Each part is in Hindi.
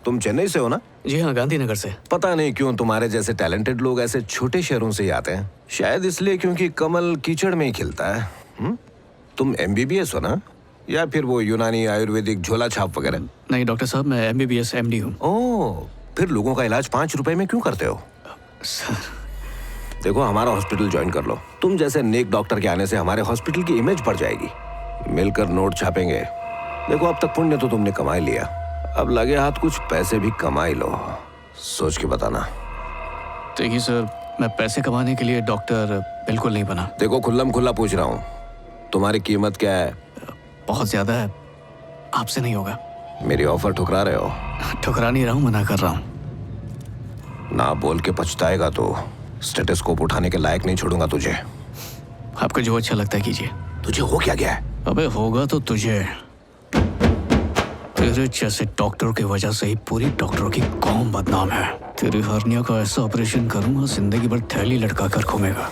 तुम चेन्नई से हो ना? जी हाँ, गांधीनगर से। पता नहीं क्यों तुम्हारे जैसे टैलेंटेड लोग ऐसे छोटे शहरों से ही आते हैं। शायद इसलिए क्योंकि कमल कीचड़ में ही खिलता है। तुम MBBS हो ना, या फिर वो यूनानी आयुर्वेदिक झोला छाप वगैरह? नहीं डॉक्टर साहब, मैं MBBS MD हूँ। ओह, फिर लोगों का इलाज 5 रुपए में क्यों करते हो? सर देखो, हमारा हॉस्पिटल ज्वाइन कर लो। तुम जैसे नेक डॉक्टर के आने से हमारे हॉस्पिटल की इमेज बढ़ जाएगी। मिलकर नोट छापेंगे। देखो, अब तक पुण्य तो तुमने कमा ही लिया, अब लगे हाथ कुछ पैसे भी कमा ही लो। सोच के बताना। देखिए सर, मैं पैसे कमाने के लिए डॉक्टर बिल्कुल नहीं बना। देखो, खुल्लम खुल्ला पूछ रहा हूँ, तुम्हारी कीमत क्या है? बहुत ज्यादा है, आपसे नहीं होगा। मेरी ऑफर ठुकरा रहे हो? ठुकरा नहीं रहा हूँ, मना कर रहा हूँ। ना बोल के पछताएगा तो स्टेथोस्कोप उठाने के लायक नहीं छोड़ूंगा तुझे। आपको जो अच्छा लगता है कीजिए। तुझे हो क्या गया है? अबे होगा तो तुझे। तेरे जैसे डॉक्टर की वजह से ही पूरी डॉक्टरों की कौम बदनाम है। तेरी हर्निया का ऐसा ऑपरेशन करूंगा, जिंदगी भर थैली लटका कर घूमेगा।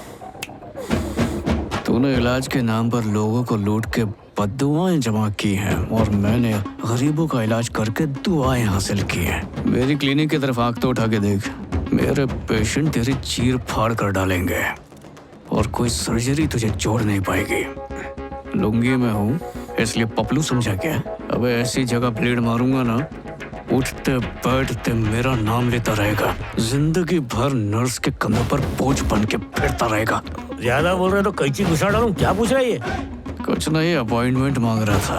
तूने इलाज के नाम पर लोगों को लूट के बद्दुआएं जमा की हैं और मैंने गरीबों का इलाज करके दुआएं हासिल की हैं। मेरी क्लिनिक की तरफ आंख तो उठा के देख, मेरे पेशेंट तेरी चीर फाड़ कर डालेंगे और कोई सर्जरी तुझे जोड़ नहीं पाएगी। लुंगी में हूँ इसलिए पपलू समझा क्या? अबे ऐसी जगह ब्लेड मारूंगा ना, उठते बैठते मेरा नाम लेता रहेगा। जिंदगी भर नर्स के कंधों पर बोझ बन के फिरता रहेगा। ज्यादा बोल रहे तो कैची घुसा डालूं? क्या पूछ रहा है ये? कुछ नहीं, अपॉइंटमेंट मांग रहा था।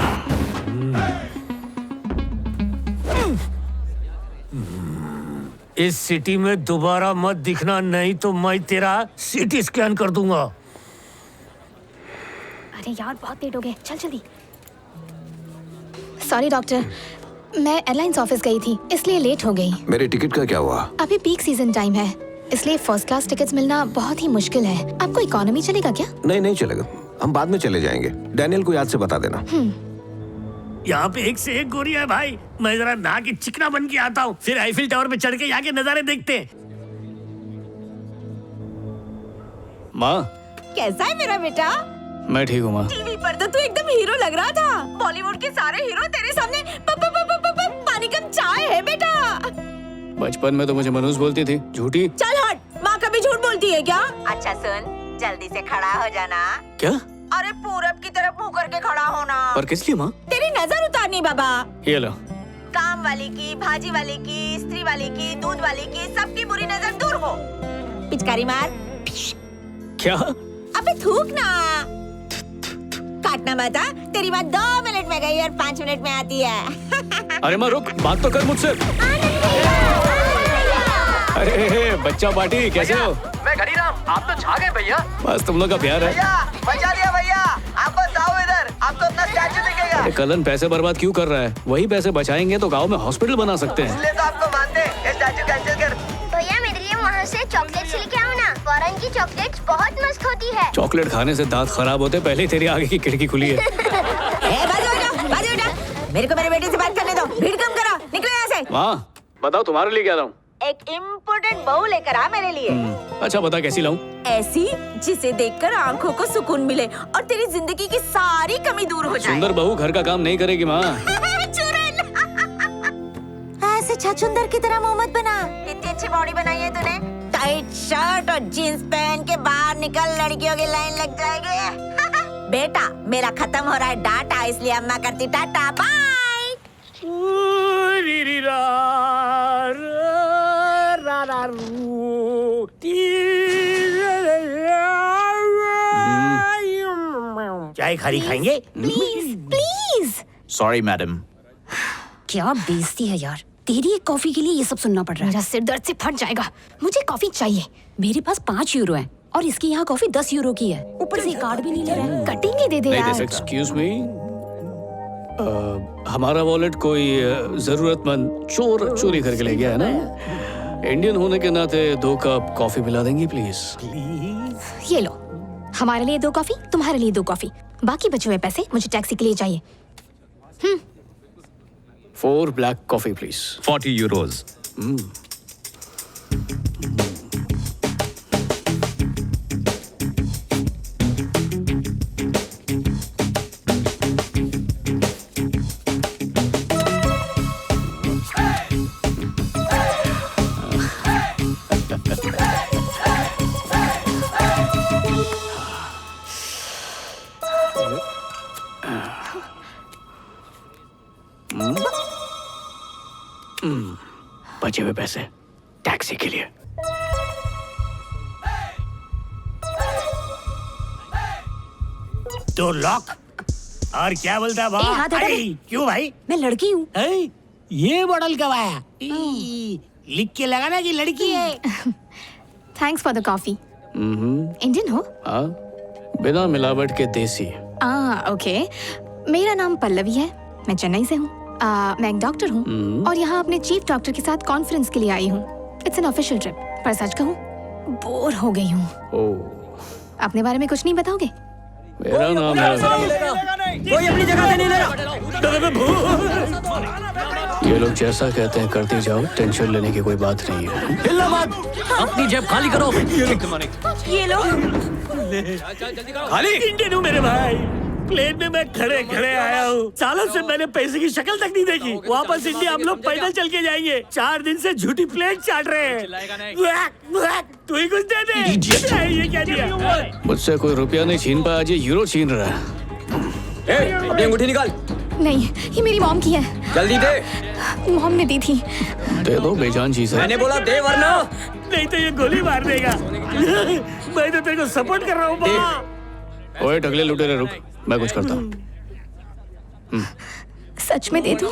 इस सिटी में दोबारा मत दिखना, नहीं तो मैं तेरा CT स्कैन कर दूंगा। अरे यार, बहुत लेट हो गए, चल जल्दी। सॉरी डॉक्टर, मैं एयरलाइंस ऑफिस गई थी इसलिए लेट हो गई। मेरी टिकट का क्या हुआ? अभी पीक सीजन टाइम है, इसलिए फर्स्ट क्लास टिकट्स मिलना बहुत ही मुश्किल है। आपको इकोनॉमी चलेगा क्या? नहीं नहीं चलेगा, हम बाद में चले जाएंगे। डैनियल को याद से बता देना। यहाँ पे एक से एक गोरी है भाई। मैं जरा नहा के चिकना बन के आता हूँ, फिर आईफिल टावर पे चढ़ के यहाँ के नजारे देखते हैं। माँ, कैसा है मेरा बेटा? मैं ठीक हूँ माँ। टीवी पर तो तू एकदम हीरो लग रहा था। बॉलीवुड के सारे हीरो तेरे सामने पानी कम चाय है बेटा। बचपन में तो मुझे मनोज बोलती थी, झूठी। चल हट, माँ कभी झूठ बोलती है क्या? अच्छा सुन, जल्दी से खड़ा हो जाना। क्या? अरे पूरब की तरफ मुंह करके खड़ा होना। पर किस लिए माँ? तेरी नजर उतारनी बाबा। ये लो। काम वाली की, भाजी वाली की, स्त्री वाली की, दूध वाली की, सबकी बुरी नजर दूर हो। पिचकारी मार। क्या? अबे थूक ना। काटना मत हाँ? तेरी बात 2 मिनट में गई और 5 मिनट में आती है। अरे माँ रुक, बात तो कर मुझसे। अरे बच्चा पार्टी, कैसे हो? मैं घड़ीराम, आप तो छा गए भैया। बस तुम लोग का प्यार है। भैया बचा लिया भैया, आप बस आओ इधर, आपको अपना स्टैचू दिखेगा। अरे कलन पैसे बर्बाद क्यों कर रहा है? वही पैसे बचाएंगे तो गांव में हॉस्पिटल बना सकते हैं। इसलिए तो आपको मानते हैं, ये स्टैचू कैंसिल कर। भैया मेरे लिए वहाँ से चॉकलेट्स लेके आओ ना, फॉरेन की चॉकलेट्स बहुत मस्त होती है। चॉकलेट खाने से दांत खराब होते, पहले तेरी आगे की खिड़की खुली है। बाजू बेटा, मेरे को मेरे बेटे से बात करने दो। भीड़ कम करो, निकलो यहाँ से। माँ बताओ तुम्हारे लिए क्या लाऊं? एक इम्पोर्टेंट बहू लेकर आ मेरे लिए। अच्छा बता कैसी लाऊं? ऐसी जिसे देखकर आंखों को सुकून मिले और तेरी जिंदगी की सारी कमी दूर हो जाए। सुंदर बहू घर का काम नहीं करेगी माँ। ऐसे छछुंदर की तरह मुंह मत बना। कितनी अच्छी बॉडी बनाई है तूने। टाइट शर्ट और जीन्स पहन के बाहर निकल, लड़कियों की लाइन लग जाएगी। बेटा मेरा खत्म हो रहा है डाटा, इसलिए अम्मा करती टाटा बाय। चाय खारी खाएंगे? Please please. Sorry madam. क्या बेइज्जती है यार, तेरी एक कॉफी के लिए ये सब सुनना पड़ रहा है। मेरा सिर दर्द से फट जाएगा, मुझे कॉफी चाहिए। मेरे पास 5 यूरो है और इसकी यहाँ कॉफी 10 यूरो की है, ऊपर से कार्ड भी नहीं ले रहा है। कटिंग दे दे यार। एक्सक्यूज मी, हमारा वॉलेट कोई जरूरतमंद चोर चोरी करके ले गया है ना? इंडियन होने के नाते 2 कप कॉफी पिला देंगी प्लीज? ये लो, हमारे लिए 2 कॉफी, तुम्हारे लिए 2 कॉफी। बाकी बचे हुए पैसे मुझे टैक्सी के लिए चाहिए। 4 ब्लैक कॉफी प्लीज। 40 euros. बचे हुए पैसे टैक्सी के लिए। तो लॉक। और क्या बोलता है ए, हाथ हटा अरे, दे। क्यों भाई? मैं लड़की हूँ। ये मॉडल कब आया? लिख के लगाना कि लड़की है। Thanks for the coffee. Indian हो? हाँ, बिना मिलावट के देसी। ओके। मेरा नाम पल्लवी है, मैं चेन्नई से हूँ। मैं एक डॉक्टर हूँ और यहाँ अपने चीफ डॉक्टर के साथ कॉन्फ्रेंस के लिए आई हूँ। इट्स एन ऑफिशियल ट्रिप, पर सच कहूँ बोर हो गई हूँ। अपने बारे में कुछ नहीं बताओगे? मेरा नाम है, कोई अपनी जगह से नहीं ले रहा। ये लोग जैसा कहते हैं करते जाओ, टेंशन लेने की कोई बात नहीं है। हिलना मत, अपनी जेब खाली करो। ये लो। खाली इंडियन हूँ मेरे भाई। प्लेन में मैं खड़े खड़े आया हूँ। सालों से मैंने पैसे की शक्ल तक नहीं देखी। वापस इंडिया हम लोग पैदल चल के जाएंगे। 4 दिन से झूठी प्लेट चाट रहे हैं। तू ही कुछ दे दे। ये क्या दिया? मुझसे कोई रुपया नहीं छीन पाया, आज ये यूरो छीन रहा है। अपनी अंगूठी निकाल। नहीं, ये मेरी मॉम की है। जल्दी दे। मॉम ने दी थी। दे दो, बेजान चीज है। मैंने बोला दे वरना। नहीं तो ये गोली मार देगा। मैं तो तेरे को सपोर्ट कर रहा हूँ। ओए टकले लुटेरे, रुक, मैं कुछ करता हूँ। सच में दे दूँ?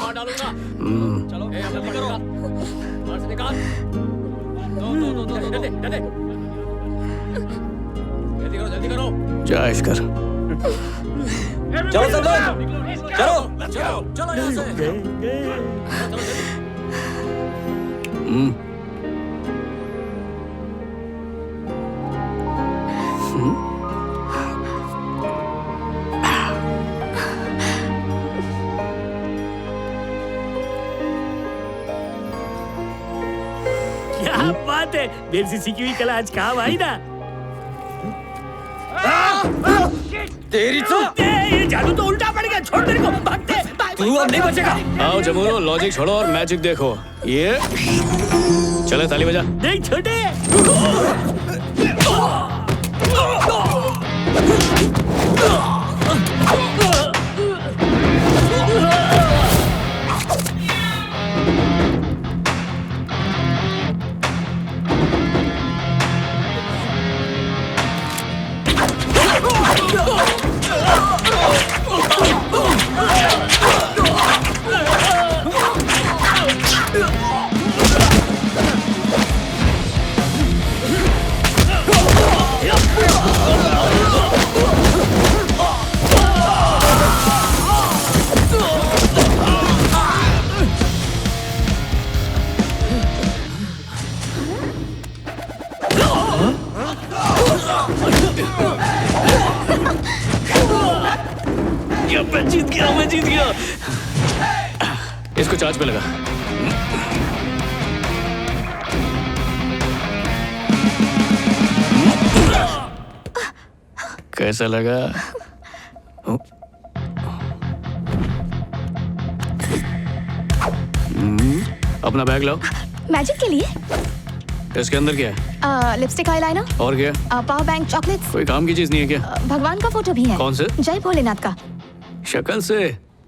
जा ऐश कर। चलो सब लोग, चलो चलो यहाँ से। क्या बात है, मेरी से सीखी हुई कला आज काम आई ना। तेरी तो ये जादू तो उल्टा पड़ गया। छोड़ मेरे को, भागते। तू अब नहीं बचेगा। आओ जमुनो, लॉजिक छोड़ो और मैजिक देखो। ये चले, ताली बजा। नहीं छोटे। मैं जीत गया, मैं जीत गया। इसको चार्ज पे लगा। कैसा लगा? अपना बैग लाओ। मैजिक के लिए? इसके अंदर क्या है? लिपस्टिक, आईलाइनर और क्या? Power bank, chocolates. कोई काम की चीज नहीं है क्या? भगवान का फोटो भी है। कौन से? जय भोलेनाथ का। शक्ल से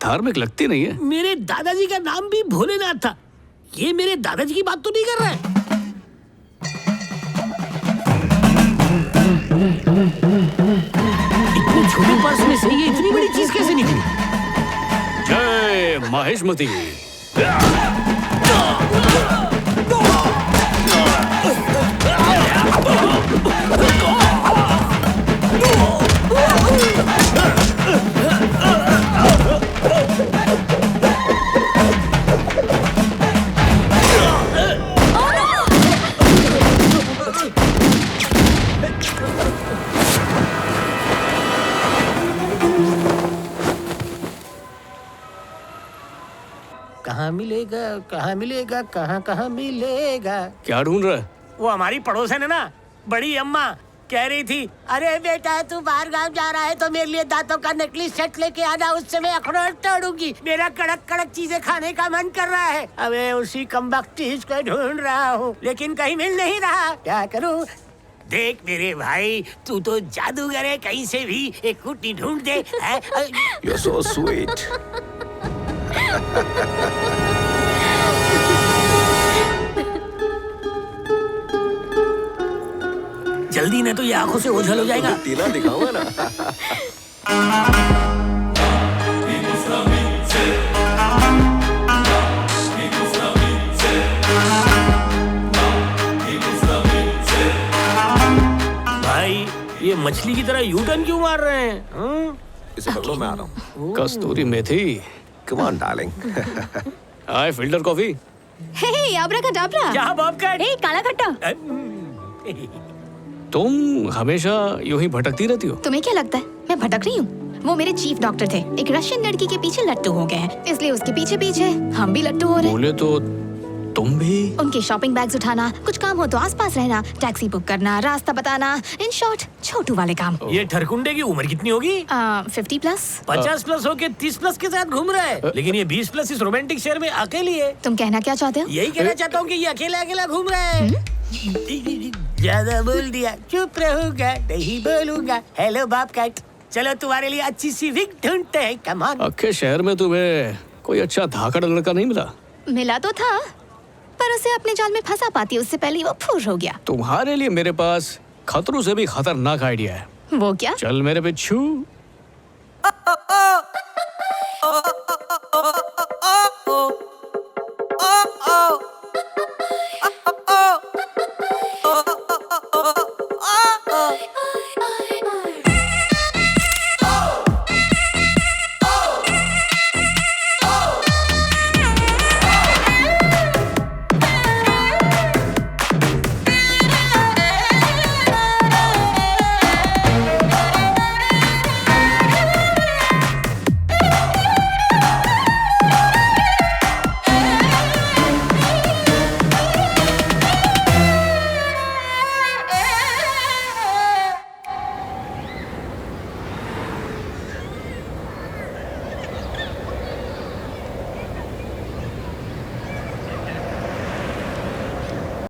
धार्मिक लगती नहीं है। मेरे दादाजी का नाम भी भोलेनाथ था। ये मेरे दादाजी की बात तो नहीं कर रहा है। इतनी छोटी पर्स में से ये इतनी बड़ी चीज कैसे निकली? जय माहेशमती। कहाँ मिलेगा, कहाँ मिलेगा, कहाँ कहाँ मिलेगा? क्या ढूंढ रहा है? वो हमारी पड़ोसन है ना, बड़ी अम्मा कह रही थी, अरे बेटा तू बाहर गांव जा रहा है तो मेरे लिए दांतों का नकली सेट लेके आना, उससे मैं अखरोट तोड़ूंगी। मेरा कड़क कड़क चीजें खाने का मन कर रहा है। अब मैं उसी कमबख्त चीज को ढूंढ रहा हूँ, लेकिन कहीं मिल नहीं रहा। क्या करूँ? देख मेरे भाई, तू तो जादूगर है, कहीं से भी एक कुट्टी ढूंढ दे। You're so sweet. जल्दी नहीं तो ये आंखों से ओझल हो जाएगा। टीला दिखाऊंगा ना। भाई ये मछली की तरह यू टर्न क्यों मार रहे हैं? इसे पकड़ो, मैं आ रहा हूँ। कस्तूरी मेथी। Come on, darling. Hi filter coffee. Hey abracadabra. क्या बॉब कट? ए काला खट्टा। तुम हमेशा यूं ही भटकती रहती हो। तुम्हें क्या लगता है मैं भटक रही हूँ? वो मेरे चीफ डॉक्टर थे, एक रशियन लड़की के पीछे लट्टू हो गए हैं, इसलिए उसके पीछे पीछे हम भी लट्टू हो रहे हैं। बोले तो तुम भी। उनके शॉपिंग बैग्स उठाना, कुछ काम हो तो आसपास रहना, टैक्सी बुक करना, रास्ता बताना, इन शॉर्ट छोटू वाले काम। ये ठरकुंडे की उम्र कितनी होगी? 50+। 50+ होके 30+ के साथ घूम रहा है, लेकिन ये 20+ इस रोमांटिक शहर में अकेली है। तुम कहना क्या चाहते हो? यही कहना चाहता हूँ कि ये अकेला अकेला घूम रहा है। ज्यादा बोल दिया, चुप रहूंगा, नहीं बोलूंगा। हेलो बॉब कट, चलो तुम्हारे लिए अच्छी सी विग ढूंढते हैं। Come on. अक्के शहर में तुम्हें कोई अच्छा धाकड़ लड़का नहीं मिला? मिला तो था, पर उसे अपने जाल में फंसा पाती उससे पहले वो फुर हो गया। तुम्हारे लिए मेरे पास खतरों से भी खतरनाक आइडिया है। वो क्या? चल मेरे पिच्छू।